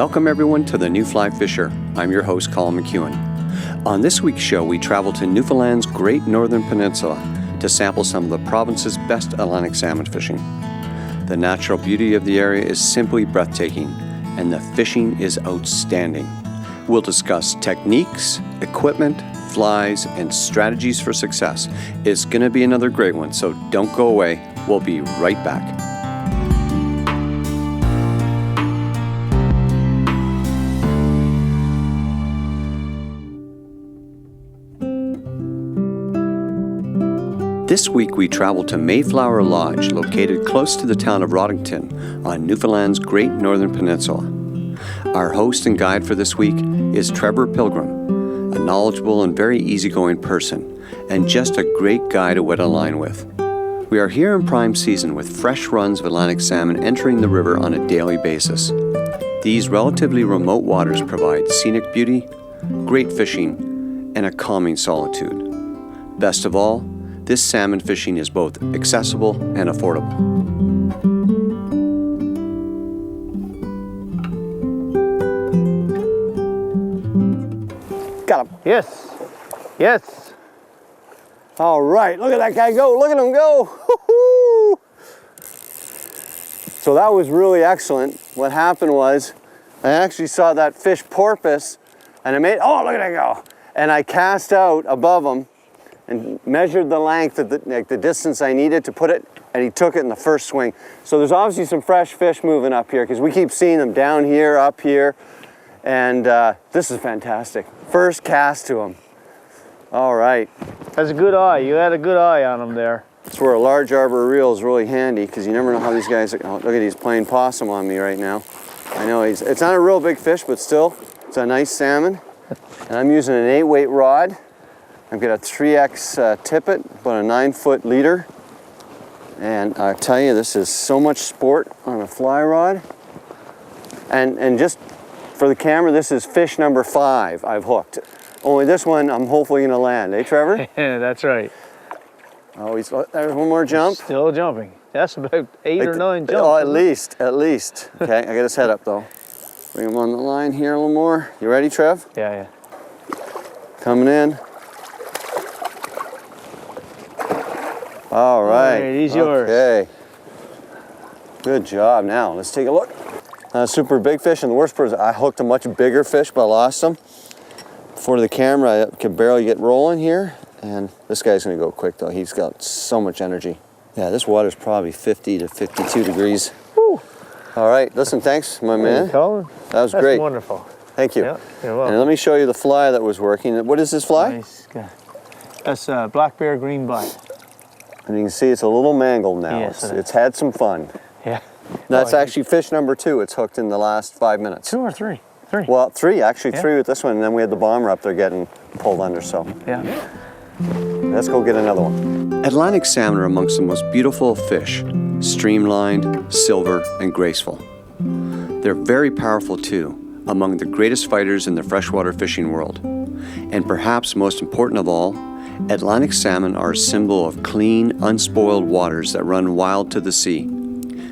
Welcome everyone to The New Fly Fisher. I'm your host, Colin McEwen. On this week's show, we travel to Newfoundland's Great Northern Peninsula to sample some of the province's best Atlantic salmon fishing. The natural beauty of the area is simply breathtaking, and the fishing is outstanding. We'll discuss techniques, equipment, flies, and strategies for success. It's going to be another great one, so don't go away. We'll be right back. This week we travel to Mayflower Lodge, located close to the town of Roddington on Newfoundland's Great Northern Peninsula. Our host and guide for this week is Trevor Pilgrim, a knowledgeable and very easygoing person, and just a great guy to wet a line with. We are here in prime season with fresh runs of Atlantic salmon entering the river on a daily basis. These relatively remote waters provide scenic beauty, great fishing, and a calming solitude. Best of all, this salmon fishing is both accessible and affordable. Got him. Yes. Yes. All right, look at that guy go. Look at him go. Woo-hoo! So that was really excellent. What happened was I actually saw that fish porpoise and I made, oh, look at that go. And I cast out above him and measured the length of the distance I needed to put it, and he took it in the first swing. So there's obviously some fresh fish moving up here because we keep seeing them down here, up here, and this is fantastic. First cast to him. All right. That's a good eye. You had a good eye on him there. That's where a large arbor reel is really handy because you never know how these guys are. Oh, look at, he's playing possum on me right now. I know it's not a real big fish, but still, it's a nice salmon. And I'm using an 8-weight rod. I've got a 3X tippet, about a 9-foot leader. And I tell you, this is so much sport on a fly rod. And just for the camera, this is fish number 5 I've hooked. Only this one I'm hopefully gonna land, eh Trevor? Yeah, that's right. Oh, there's one more jump. Still jumping. That's about 8 or 9 jumps. Oh, at least. Okay, I got his head up though. Bring him on the line here a little more. You ready, Trev? Yeah. Coming in. All right. He's yours. Okay. Good job. Now, let's take a look. Super big fish, and the worst part is I hooked a much bigger fish, but I lost him. Before the camera, I could barely get rolling here, and this guy's gonna go quick though. He's got so much energy. Yeah, this water's probably 50 to 52 degrees. Whew. All right, listen, thanks, my man. Colin. That was That's great. Wonderful. Thank you. Yeah, you're welcome. And let me show you the fly that was working. What is this fly? Nice guy. That's black bear green bite. And you can see it's a little mangled now. Yes, it's had some fun. Yeah. That's actually fish number 2. It's hooked in the last 5 minutes. 2 or 3? 3. Well, 3 actually. Yeah. 3 with this one, and then we had the bomber up there getting pulled under. So yeah. Let's go get another one. Atlantic salmon are amongst the most beautiful of fish, streamlined, silver, and graceful. They're very powerful too, among the greatest fighters in the freshwater fishing world. And perhaps most important of all, Atlantic salmon are a symbol of clean, unspoiled waters that run wild to the sea,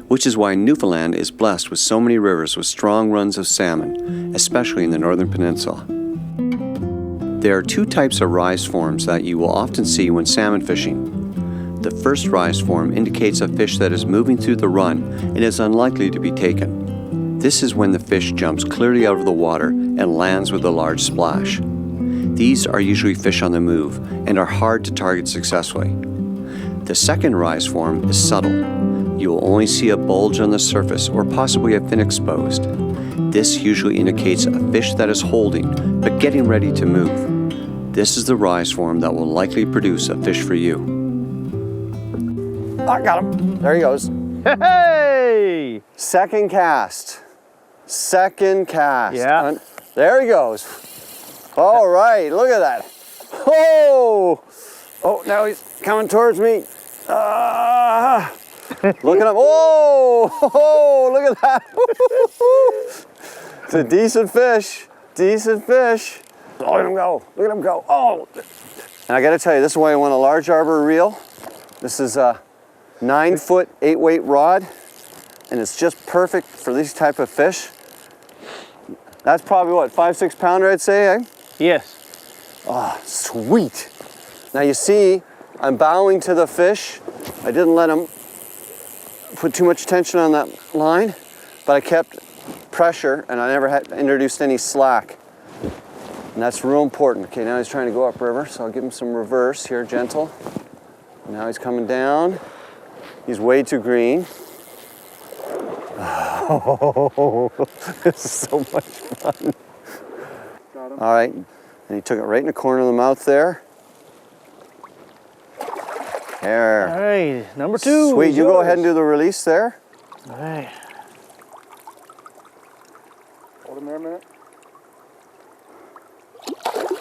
which is why Newfoundland is blessed with so many rivers with strong runs of salmon, especially in the Northern Peninsula. There are 2 types of rise forms that you will often see when salmon fishing. The first rise form indicates a fish that is moving through the run and is unlikely to be taken. This is when the fish jumps clearly out of the water and lands with a large splash. These are usually fish on the move and are hard to target successfully. The second rise form is subtle. You will only see a bulge on the surface or possibly a fin exposed. This usually indicates a fish that is holding but getting ready to move. This is the rise form that will likely produce a fish for you. I got him. There he goes. Hey! Second cast. Yeah. There he goes. All right, look at that. Oh, now he's coming towards me. Look at him. Oh, look at that. It's a decent fish. Look at him go. Oh, and I got to tell you, this is why I want a large arbor reel. This is a 9-foot 8-weight rod, and it's just perfect for these type of fish. That's probably what, 5-6 pounder, I'd say, eh? Yes. Oh, sweet. Now you see, I'm bowing to the fish. I didn't let him put too much tension on that line, but I kept pressure and I never had introduced any slack. And that's real important. Okay, now he's trying to go upriver, so I'll give him some reverse here, gentle. Now he's coming down. He's way too green. Oh, this is so much fun. All right, and he took it right in the corner of the mouth there. There. All right, number 2. Sweet, you go yours. ahead and do the release there. All right. Hold him there a minute.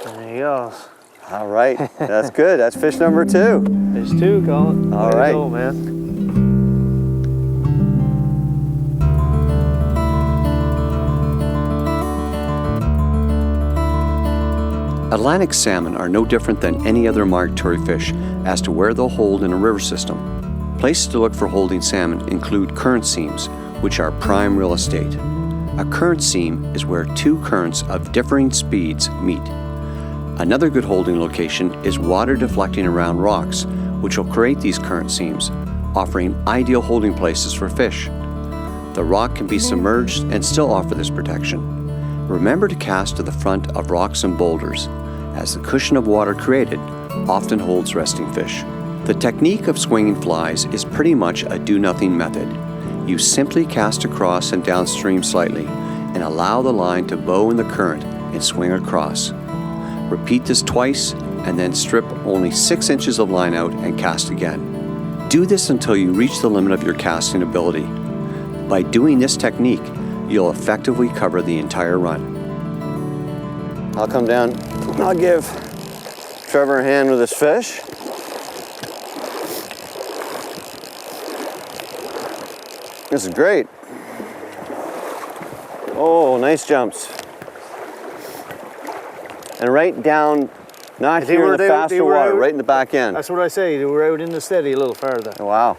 There he goes. All right, that's good. That's fish number 2. There's 2, Colin. All Way to right. go, man. Atlantic salmon are no different than any other migratory fish as to where they'll hold in a river system. Places to look for holding salmon include current seams, which are prime real estate. A current seam is where 2 currents of differing speeds meet. Another good holding location is water deflecting around rocks, which will create these current seams, offering ideal holding places for fish. The rock can be submerged and still offer this protection. Remember to cast to the front of rocks and boulders, as the cushion of water created often holds resting fish. The technique of swinging flies is pretty much a do-nothing method. You simply cast across and downstream slightly and allow the line to bow in the current and swing across. Repeat this twice and then strip only 6 inches of line out and cast again. Do this until you reach the limit of your casting ability. By doing this technique, you'll effectively cover the entire run. I'll come down. I'll give Trevor a hand with his fish. This is great. Oh, nice jumps. And right down, not here in the faster water, right in the back end. That's what I say. They were out in the steady a little further. Wow,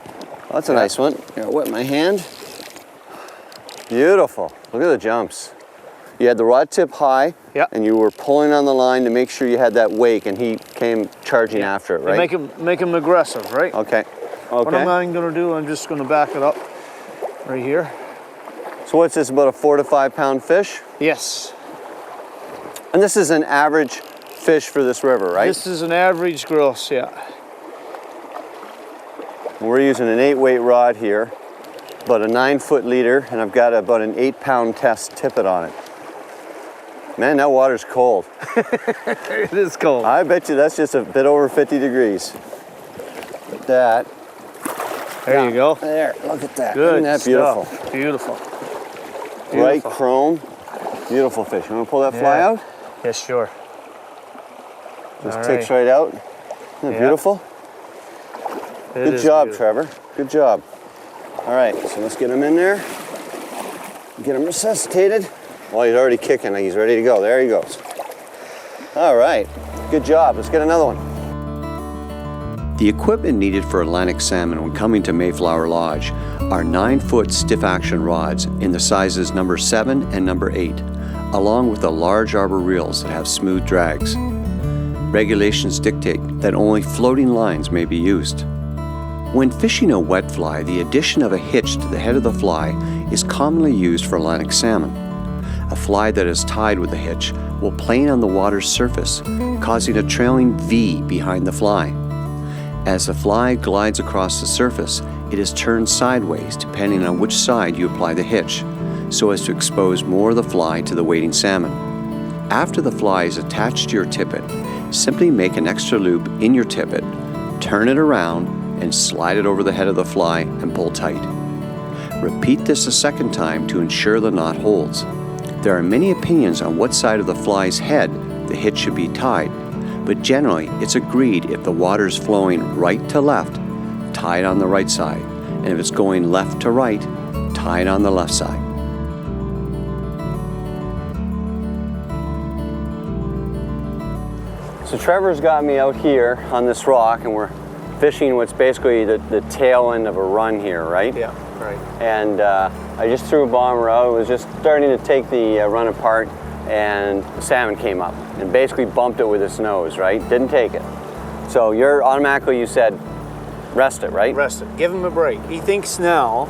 that's a nice one. Here, I'll wet my hand. Beautiful. Look at the jumps. You had the rod tip high, and you were pulling on the line to make sure you had that wake, and he came charging after it, right? Make him aggressive, right? Okay. What I'm going to do, I'm just going to back it up right here. So what's this, about a 4 to 5 pound fish? Yes. And this is an average fish for this river, right? This is an average gross, yeah. We're using an 8-weight rod here, about a 9-foot leader, and I've got about an 8-pound test tippet on it. Man, that water's cold. It is cold. I bet you that's just a bit over 50 degrees. Look at that. There you go. There, look at that. Good Isn't that beautiful? stuff. Beautiful. Bright Beautiful. chrome. Beautiful fish. You want to pull that fly out? Yes, sure. Just All takes right out. Isn't that beautiful? Good job, Trevor. Good job. All right, so let's get him in there. Get him resuscitated. Well, he's already kicking. He's ready to go. There he goes. All right, good job. Let's get another one. The equipment needed for Atlantic salmon when coming to Mayflower Lodge are 9-foot stiff action rods in the sizes number 7 and number 8, along with the large Arbor reels that have smooth drags. Regulations dictate that only floating lines may be used. When fishing a wet fly, the addition of a hitch to the head of the fly is commonly used for Atlantic salmon. A fly that is tied with a hitch will plane on the water's surface, causing a trailing V behind the fly. As the fly glides across the surface, it is turned sideways depending on which side you apply the hitch, so as to expose more of the fly to the waiting salmon. After the fly is attached to your tippet, simply make an extra loop in your tippet, turn it around, and slide it over the head of the fly and pull tight. Repeat this a second time to ensure the knot holds. There are many opinions on what side of the fly's head the hitch should be tied, but generally it's agreed if the water is flowing right to left, tie it on the right side, and if it's going left to right, tie it on the left side. So Trevor's got me out here on this rock, and we're fishing what's basically the tail end of a run here, right? Yeah, right. And I just threw a bomber out. It was just starting to take the run apart, and the salmon came up and basically bumped it with its nose, right? Didn't take it. So you're automatically, you said, rest it, right? Rest it. Give him a break. He thinks now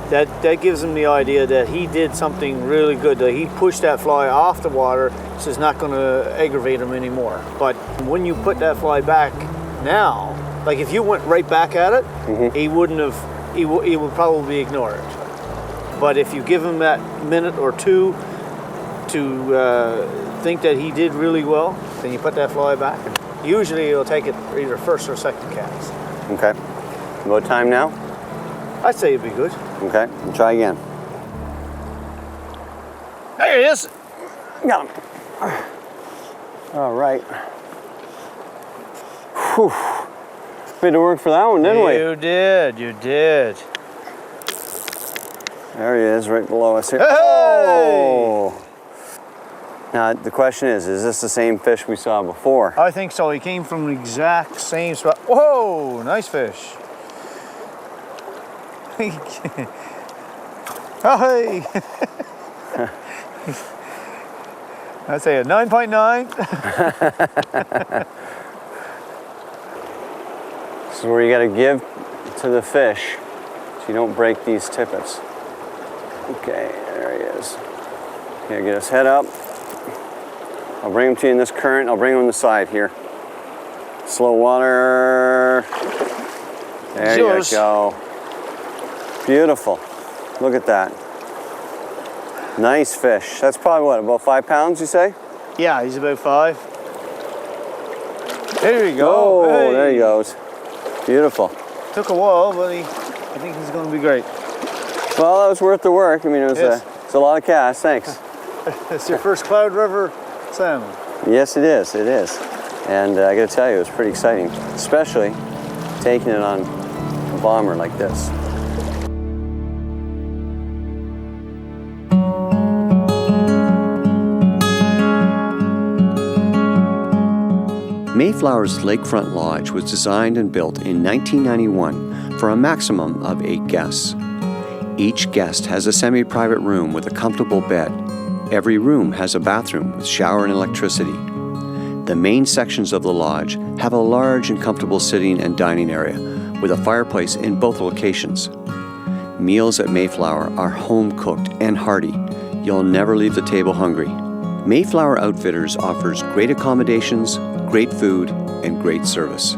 that gives him the idea that he did something really good, that he pushed that fly off the water, so it's not going to aggravate him anymore. But when you put that fly back now, like if you went right back at it, he wouldn't have, he would probably ignore it. But if you give him that minute or two to think that he did really well, then you put that fly back. Usually he'll take it either first or second cast. Okay. About time now? I'd say it'd be good. Okay, we'll try again. There he is. Got him. All right. Whew. We had to work for that one, didn't we? You did, you did. There he is, right below us here. Hey! Oh! Now, the question is this the same fish we saw before? I think so. He came from the exact same spot. Whoa, nice fish. Oh, hey. I'd say a 9.9. This is where you gotta give to the fish so you don't break these tippets. Okay, there he is. Okay, get his head up. I'll bring him to you in this current. I'll bring him on the side here. Slow water. There you go. Beautiful. Look at that. Nice fish. That's probably what, about 5 pounds, you say? Yeah, he's about 5. There you go. Oh, hey. there he goes. Beautiful. Took a while, but I think he's going to be great. Well, that was worth the work. I mean, it was Yes. it's a lot of cast. Thanks. It's your first Cloud River salmon. Yes, it is. It is. And I got to tell you, it was pretty exciting, especially taking it on a bomber like this. Mayflower's Lakefront Lodge was designed and built in 1991 for a maximum of 8 guests. Each guest has a semi-private room with a comfortable bed. Every room has a bathroom with shower and electricity. The main sections of the lodge have a large and comfortable sitting and dining area with a fireplace in both locations. Meals at Mayflower are home-cooked and hearty. You'll never leave the table hungry. Mayflower Outfitters offers great accommodations, great food, and great service.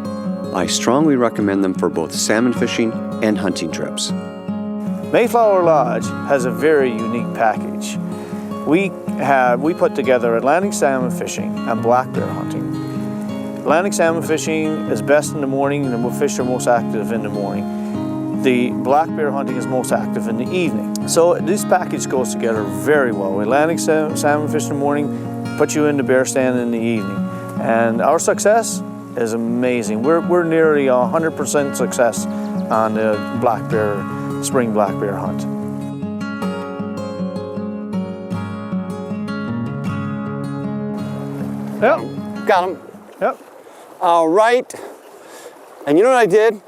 I strongly recommend them for both salmon fishing and hunting trips. Mayflower Lodge has a very unique package. We put together Atlantic salmon fishing and black bear hunting. Atlantic salmon fishing is best in the morning, and the fish are most active in the morning. The black bear hunting is most active in the evening. So this package goes together very well. Atlantic salmon fish in the morning, put you in the bear stand in the evening. And our success is amazing. We're nearly 100% success on the spring black bear hunt. Yep. Got him. Yep. All right. And you know what I did?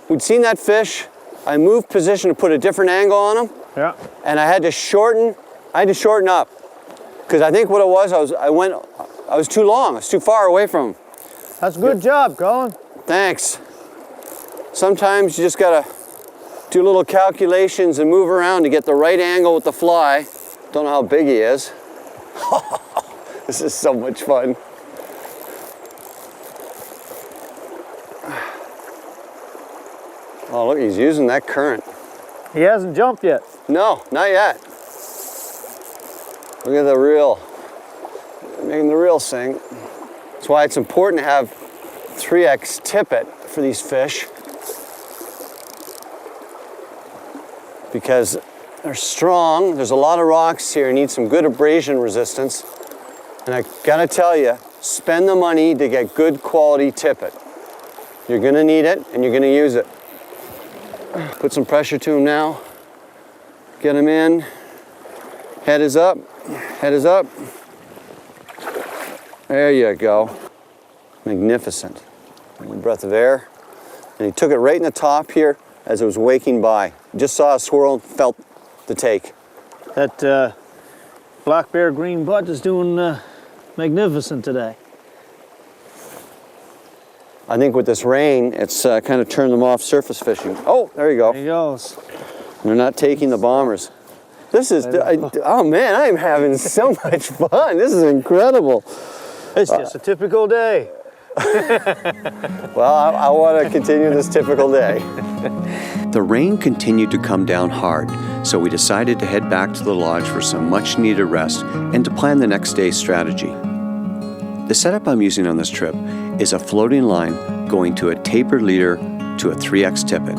We'd seen that fish. I moved position to put a different angle on him. Yeah. And I had to shorten up. Because I think what it was, I was too long. I was too far away from him. That's a good job, Colin. Thanks. Sometimes you just gotta do little calculations and move around to get the right angle with the fly. Don't know how big he is. This is so much fun. Oh, look, he's using that current. He hasn't jumped yet. No, not yet. Look at the reel. Making the reel sing. That's why it's important to have 3X tippet for these fish. Because they're strong. There's a lot of rocks here. You need some good abrasion resistance. And I gotta tell you, spend the money to get good quality tippet. You're gonna need it and you're gonna use it. Put some pressure to him now. Get him in. Head is up. Head is up. There you go. Magnificent. A breath of air. And he took it right in the top here as it was waking by. Just saw a swirl, felt to take. That black bear green butt is doing magnificent today. I think with this rain, it's kind of turned them off surface fishing. Oh, there you go. There he goes. They're not taking the bombers. This is, oh man, I'm having so much fun. This is incredible. It's just a typical day. Well, I want to continue this typical day. The rain continued to come down hard, so we decided to head back to the lodge for some much needed rest and to plan the next day's strategy. The setup I'm using on this trip is a floating line going to a tapered leader to a 3X tippet.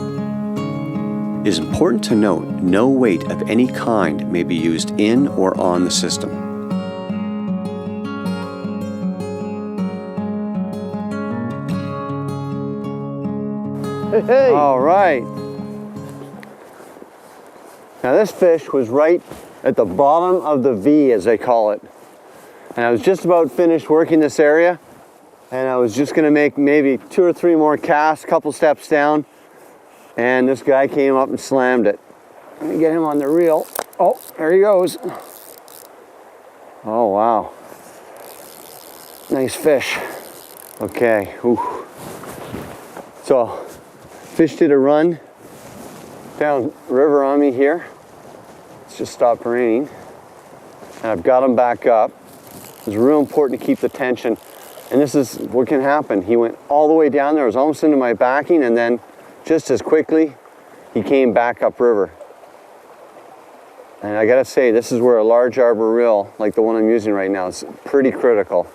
It is important to note no weight of any kind may be used in or on the system. Hey. All right. Now this fish was right at the bottom of the V, as they call it. And I was just about finished working this area, and I was just gonna make maybe 2 or 3 more casts, a couple steps down, and this guy came up and slammed it. Let me get him on the reel. Oh, there he goes. Oh, wow. Nice fish. Okay, ooh. So, fish did a run down river on me here. It's just stopped raining, and I've got him back up. It's real important to keep the tension, and this is what can happen. He went all the way down there, it was almost into my backing, and then just as quickly, he came back upriver. And I gotta say, this is where a large arbor reel, like the one I'm using right now, is pretty critical.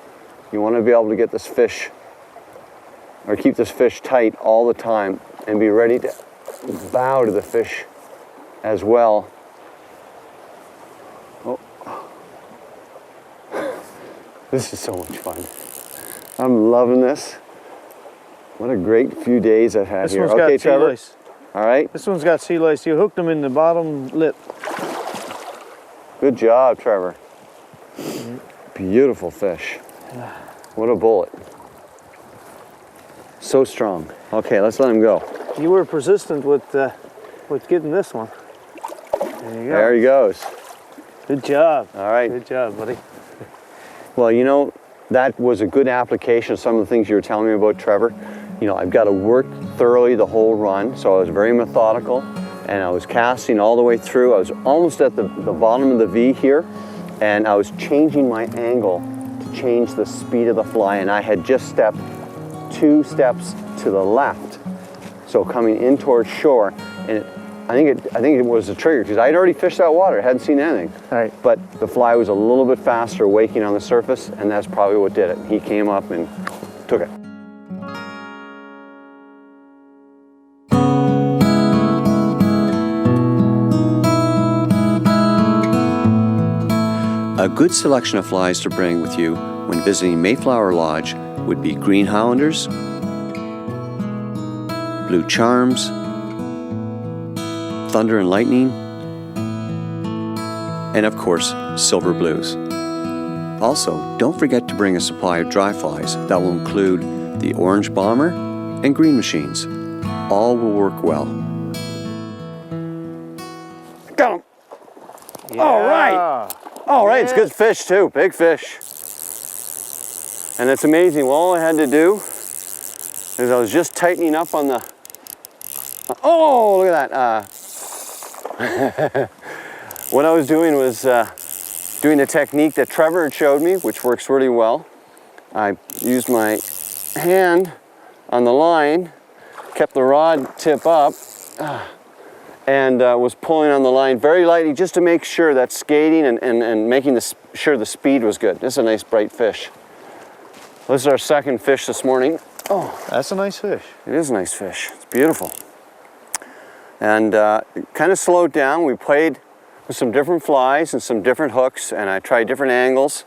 You wanna be able to get this fish, or keep this fish tight all the time, and be ready to bow to the fish as well. Oh. This is so much fun. I'm loving this. What a great few days I've had here. This one's got sea Trevor. lice. All right. This one's got sea lice. You hooked them in the bottom lip. Good job, Trevor. Beautiful fish. What a bullet. So strong. Okay, let's let him go. You were persistent with getting this one. There you go. There he goes. Good job. All right. Good job, buddy. Well, you know, that was a good application of some of the things you were telling me about, Trevor. You know, I've got to work thoroughly the whole run, so I was very methodical, and I was casting all the way through. I was almost at the bottom of the V here, and I was changing my angle to change the speed of the fly, and I had just stepped 2 steps to the left, so coming in towards shore, and I think it was a trigger, because I'd already fished that water, hadn't seen anything. All right. But the fly was a little bit faster waking on the surface, and that's probably what did it. He came up and took it. A good selection of flies to bring with you when visiting Mayflower Lodge would be green Highlanders, blue charms, thunder and lightning, and of course, silver blues. Also, don't forget to bring a supply of dry flies that will include the orange bomber and green machines. All will work well. Got him. Yeah. All right. All right, it's good fish too, big fish. And it's amazing, well, all I had to do is I was just tightening up on the, oh, look at that. What I was doing was doing the technique that Trevor had showed me, which works really well. I used my hand on the line, kept the rod tip up, and was pulling on the line very lightly just to make sure that skating and making sure the speed was good. This is a nice bright fish. This is our second fish this morning. Oh, That's a nice fish. it is a nice fish. It's beautiful. And it kind of slowed down. We played with some different flies and some different hooks, and I tried different angles,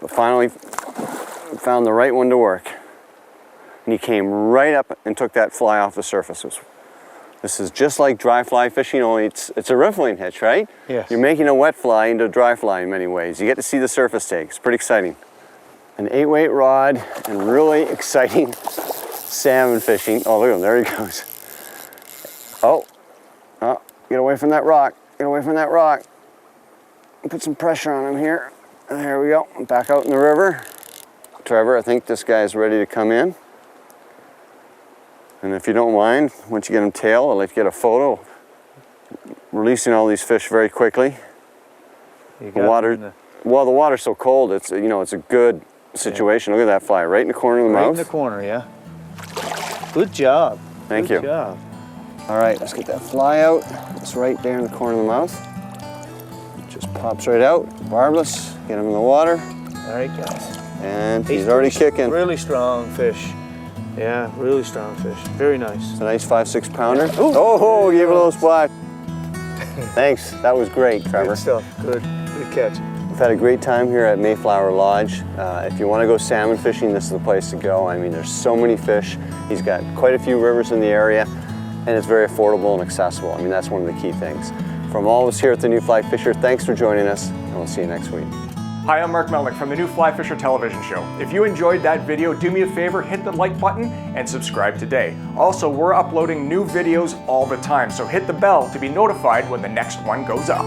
but finally found the right one to work. And he came right up and took that fly off the surface. This is just like dry fly fishing, only it's a riffling hitch, right? Yes. You're making a wet fly into a dry fly in many ways. You get to see the surface take. It's pretty exciting. An 8-weight rod and really exciting salmon fishing. Oh, look at him, there he goes. Oh, get away from that rock. Get away from that rock. Put some pressure on him here. There we go. Back out in the river. Trevor, I think this guy's ready to come in. And if you don't mind, once you get him tail, I'd like to get a photo. Releasing all these fish very quickly. You The water, well, the water's so cold. It's, you know, it's a good situation. Look at that fly, right in the corner of the right mouth. in the corner, yeah. Good job. Thank you. Good job. All right, let's get that fly out. It's right there in the corner of the mouth. Just pops right out. Barbless. Get him in the water. All right, guys. And he's already kicking. Really strong fish. Yeah, really strong fish. Very nice. It's a nice 5-6 pounder. Oh, gave it a little splash. Thanks. That was great, Trevor. Good stuff. Good catch. We've had a great time here at Mayflower Lodge. If you want to go salmon fishing, this is the place to go. I mean, there's so many fish. He's got quite a few rivers in the area, and it's very affordable and accessible. I mean, that's one of the key things. From all of us here at the New Fly Fisher, thanks for joining us, and we'll see you next week. Hi, I'm Mark Melnick from the New Fly Fisher television show. If you enjoyed that video, do me a favor, hit the like button and subscribe today. Also, we're uploading new videos all the time, so hit the bell to be notified when the next one goes up.